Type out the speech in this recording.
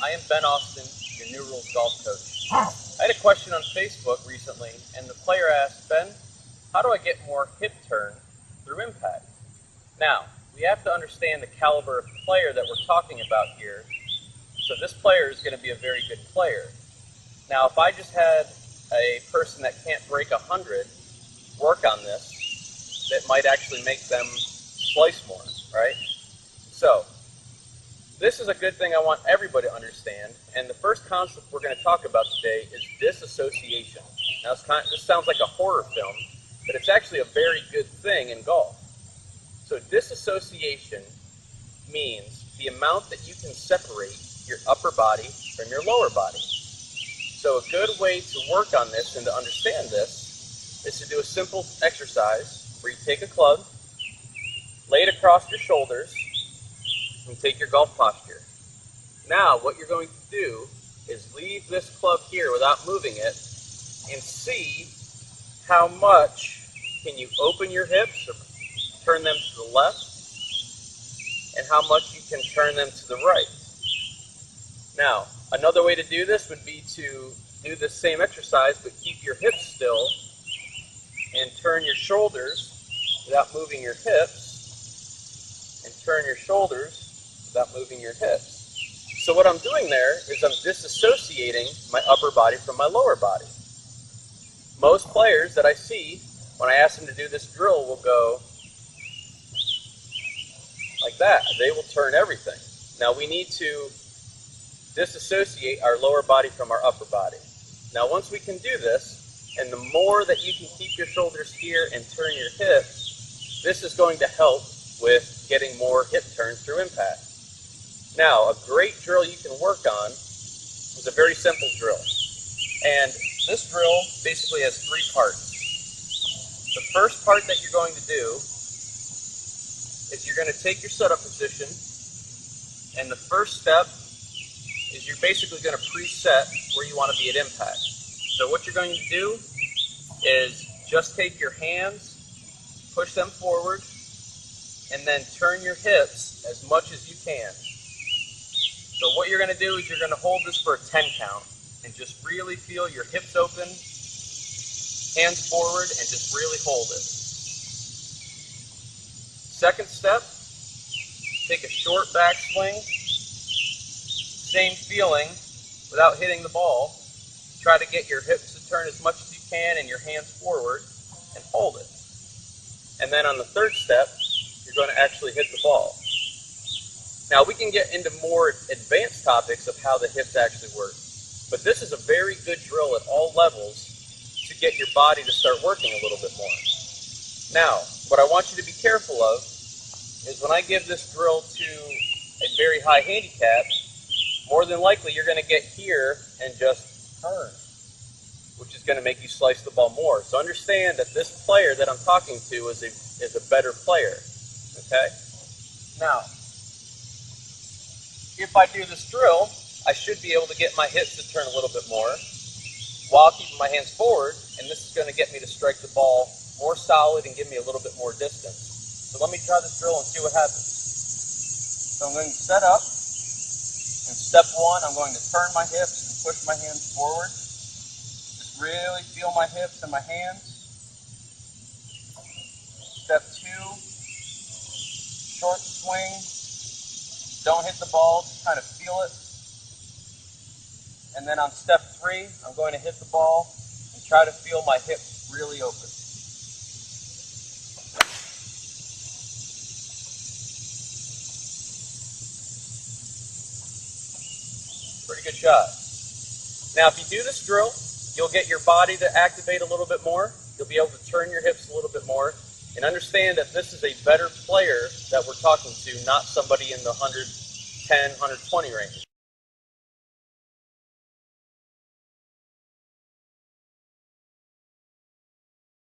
I am Ben Austin, your New Rules golf coach. I had a question on Facebook recently, and the player asked, Ben, how do I get more hip turn through impact? Now, we have to understand the caliber of player that we're talking about here. So this player is going to be a very good player. Now, if I just had a person that can't break 100 work on this, that might actually make them slice more, right? So, this is a good thing I want everybody to understand, and the first concept we're going to talk about today is disassociation. Now, this sounds like a horror film, but it's actually a very good thing in golf. So disassociation means the amount that you can separate your upper body from your lower body. So a good way to work on this and to understand this is to do a simple exercise where you take a club, lay it across your shoulders, and take your golf posture. Now what you're going to do is leave this club here without moving it and see how much can you open your hips or turn them to the left and how much you can turn them to the right. Now, another way to do this would be to do the same exercise but keep your hips still and turn your shoulders without moving your hips and turn your shoulders without moving your hips. So what I'm doing there is I'm disassociating my upper body from my lower body. Most players that I see, when I ask them to do this drill, will go like that. They will turn everything. Now we need to disassociate our lower body from our upper body. Now once we can do this, and the more that you can keep your shoulders here and turn your hips, this is going to help with getting more hip turn through impact. Now, a great drill you can work on is a very simple drill. And this drill basically has three parts. The first part that you're going to do is you're going to take your setup position, and the first step is you're basically going to preset where you want to be at impact. So what you're going to do is just take your hands, push them forward, and then turn your hips as much as you can. So what you're going to do is you're going to hold this for a 10 count and just really feel your hips open, hands forward, and just really hold it. Second step, take a short backswing, same feeling without hitting the ball. Try to get your hips to turn as much as you can and your hands forward and hold it. And then on the third step, you're going to actually hit the ball. Now we can get into more advanced topics of how the hips actually work, but this is a very good drill at all levels to get your body to start working a little bit more. Now, what I want you to be careful of is when I give this drill to a very high handicap, more than likely you're going to get here and just turn, which is going to make you slice the ball more. So understand that this player that I'm talking to is a better player. Okay? Now, if I do this drill, I should be able to get my hips to turn a little bit more while keeping my hands forward, and this is going to get me to strike the ball more solid and give me a little bit more distance. So let me try this drill and see what happens. So I'm going to set up, and step one, I'm going to turn my hips and push my hands forward. Just really feel my hips and my hands. Step two, short swing. Don't hit the ball, just kind of feel it. And then on step three, I'm going to hit the ball and try to feel my hips really open. Pretty good shot. Now if you do this drill, you'll get your body to activate a little bit more. You'll be able to turn your hips a little bit more. And understand that this is a better player that we're talking to, not somebody in the 110, 120 range.